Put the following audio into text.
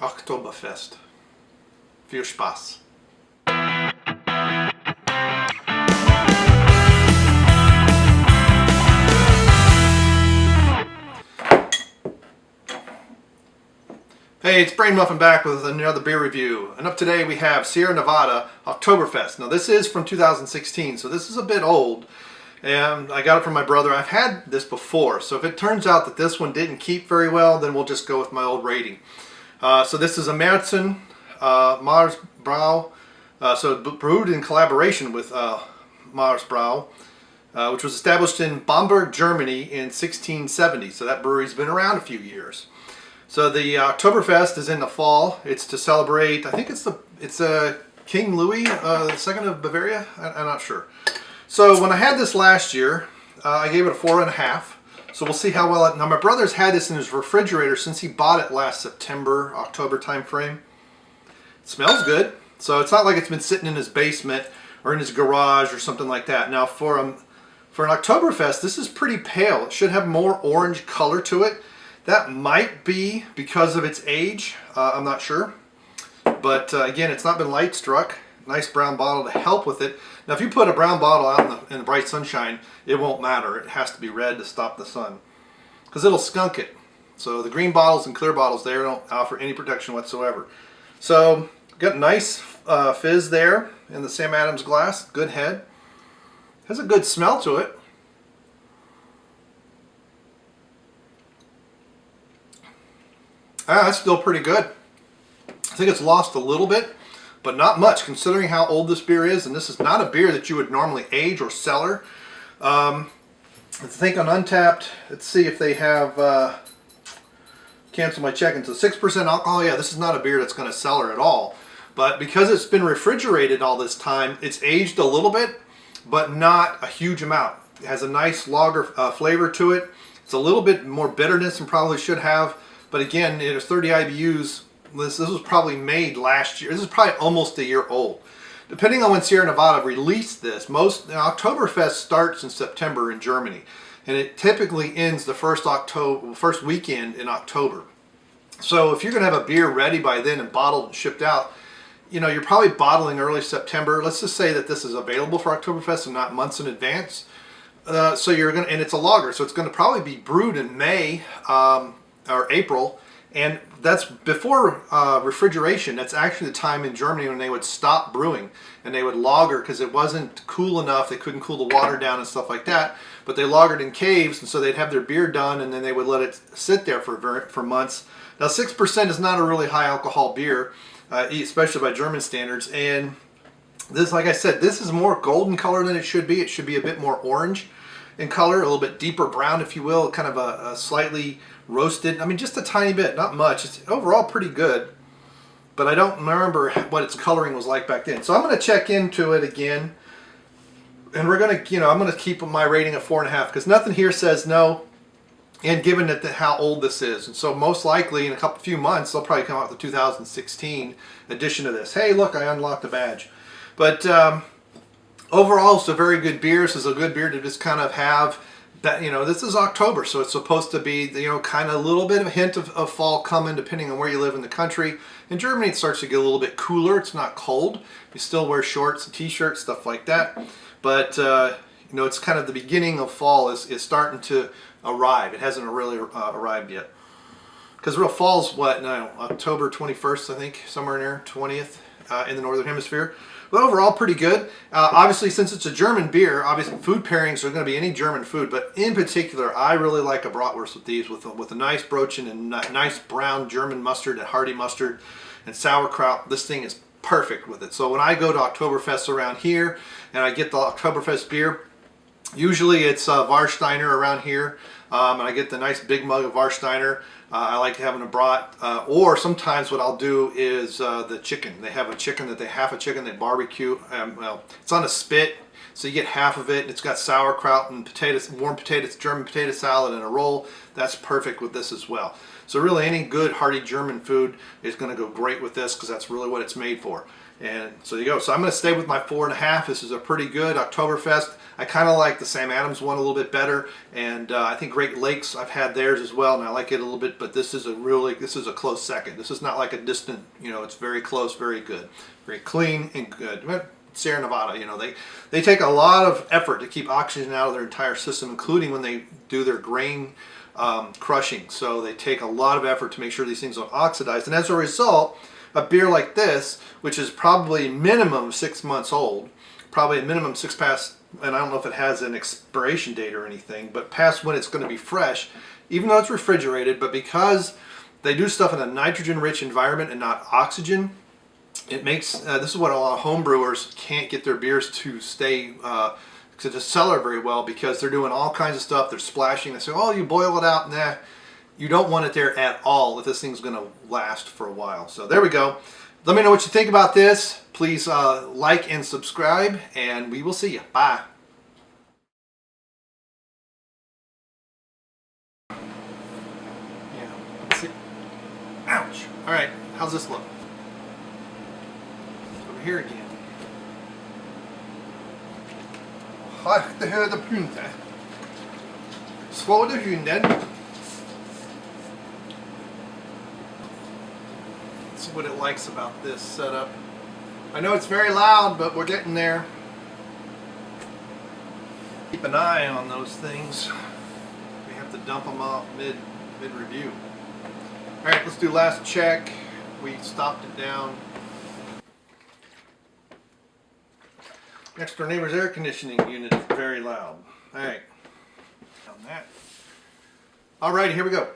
Oktoberfest. Viel Spaß. Hey, it's Brainmuffin back with another beer review. And up today we have Sierra Nevada Oktoberfest. Now this is from 2016, so this is a bit old. And I got it from my brother. I've had this before, so if it turns out that this one didn't keep very well, then we'll just go with my old rating. So this is a Märzen Mars Brau, so brewed in collaboration with Mars Brau, which was established in Bamberg, Germany in 1670. So that brewery's been around a few years. So the Oktoberfest is in the fall. It's to celebrate, I think it's King Louis II of Bavaria. I'm not sure. So when I had this last year, I gave it a 4.5. So we'll see how well it. Now my brother's had this in his refrigerator since he bought it last September, October time frame. It smells good. So it's not like it's been sitting in his basement or in his garage or something like that. Now for an Oktoberfest, this is pretty pale. It should have more orange color to it. That might be because of its age. I'm not sure. But again, it's not been light struck. Nice brown bottle to help with it. Now if you put a brown bottle out in the bright sunshine, it won't matter. It has to be red to stop the sun, because it'll skunk it. So the green bottles and clear bottles there don't offer any protection whatsoever. So got nice fizz there in the Sam Adams glass. Good head. Has a good smell to it. That's still pretty good. I think it's lost a little bit, but not much considering how old this beer is. And this is not a beer that you would normally age or cellar. I think on Untapped, let's see if they have, cancel my check-in. So 6% alcohol. Yeah, this is not a beer that's going to cellar at all. But because it's been refrigerated all this time, it's aged a little bit, but not a huge amount. It has a nice lager flavor to it. It's a little bit more bitterness than probably should have. But again, it has 30 IBUs. This was probably made last year. This is probably almost a year old. Depending on when Sierra Nevada released this, Oktoberfest starts in September in Germany, and it typically ends the first weekend in October. So if you're going to have a beer ready by then and bottled and shipped out, you know, you're probably bottling early September. Let's just say that this is available for Oktoberfest and not months in advance. So you're going to, and it's a lager, so it's going to probably be brewed in May or April. And that's before refrigeration. That's actually the time in Germany when they would stop brewing and they would lager because it wasn't cool enough. They couldn't cool the water down and stuff like that. But they lagered in caves, and so they'd have their beer done and then they would let it sit there for months. Now 6% is not a really high alcohol beer, especially by German standards. And this, like I said, this is more golden color than it should be. It should be a bit more orange in color, a little bit deeper brown, if you will, kind of a slightly roasted. I mean, just a tiny bit, not much. It's overall pretty good, but I don't remember what its coloring was like back then. So I'm going to check into it again, and we're going to, I'm going to keep my rating at 4.5 because nothing here says no. And given that how old this is, and so most likely in a few months they'll probably come out with the 2016 edition of this. Hey, look, I unlocked the badge. But overall, it's a very good beer. This is a good beer to just kind of have. That, this is October, so it's supposed to be, kind of a little bit of a hint of fall coming, depending on where you live in the country. In Germany, it starts to get a little bit cooler. It's not cold. You still wear shorts and t-shirts, stuff like that. But, it's kind of the beginning of fall is starting to arrive. It hasn't really arrived yet. Because real fall's what, now, October 21st, I think, somewhere in there, 20th in the Northern Hemisphere. But overall, pretty good. Obviously, since it's a German beer, obviously food pairings are going to be any German food. But in particular, I really like a bratwurst with these, with a nice brötchen and nice brown German mustard and hearty mustard and sauerkraut. This thing is perfect with it. So when I go to Oktoberfest around here and I get the Oktoberfest beer, usually it's Warsteiner around here, and I get the nice big mug of Warsteiner. I like having a brat, or sometimes what I'll do is the chicken. They have a chicken half a chicken they barbecue. Well, it's on a spit, so you get half of it. It's got sauerkraut and potatoes, warm potatoes, German potato salad, and a roll. That's perfect with this as well. So really, any good hearty German food is going to go great with this because that's really what it's made for. And so you go. So I'm going to stay with my 4.5. This is a pretty good Oktoberfest. I kind of like the Sam Adams one a little bit better, and I think Great Lakes, I've had theirs as well, and I like it a little bit. But this is a close second. This is not like a distant. It's very close, very good, very clean and good. Sierra Nevada, they take a lot of effort to keep oxygen out of their entire system, including when they do their grain crushing. So they take a lot of effort to make sure these things don't oxidize, and as a result, a beer like this, which is probably minimum 6 months old, probably a minimum 6 past, and I don't know if it has an expiration date or anything, but past when it's going to be fresh, even though it's refrigerated, but because they do stuff in a nitrogen-rich environment and not oxygen, it makes, this is what a lot of home brewers can't get their beers to stay, to the cellar very well, because they're doing all kinds of stuff. They're splashing. They say, oh, you boil it out. Nah, you don't want it there at all if this thing's going to last for a while. So there we go. Let me know what you think about this. Please like and subscribe, and we will see you. Bye. Yeah, let's see. Ouch. All right, how's this look? Over here again. Achte höra Punkte. Svåra hunden. That's what it likes about this setup. I know it's very loud, but we're getting there. Keep an eye on those things. We have to dump them off mid-review. Alright, let's do last check. We stopped it down. Next door neighbor's air conditioning unit is very loud. Alright. On that. Alright, here we go.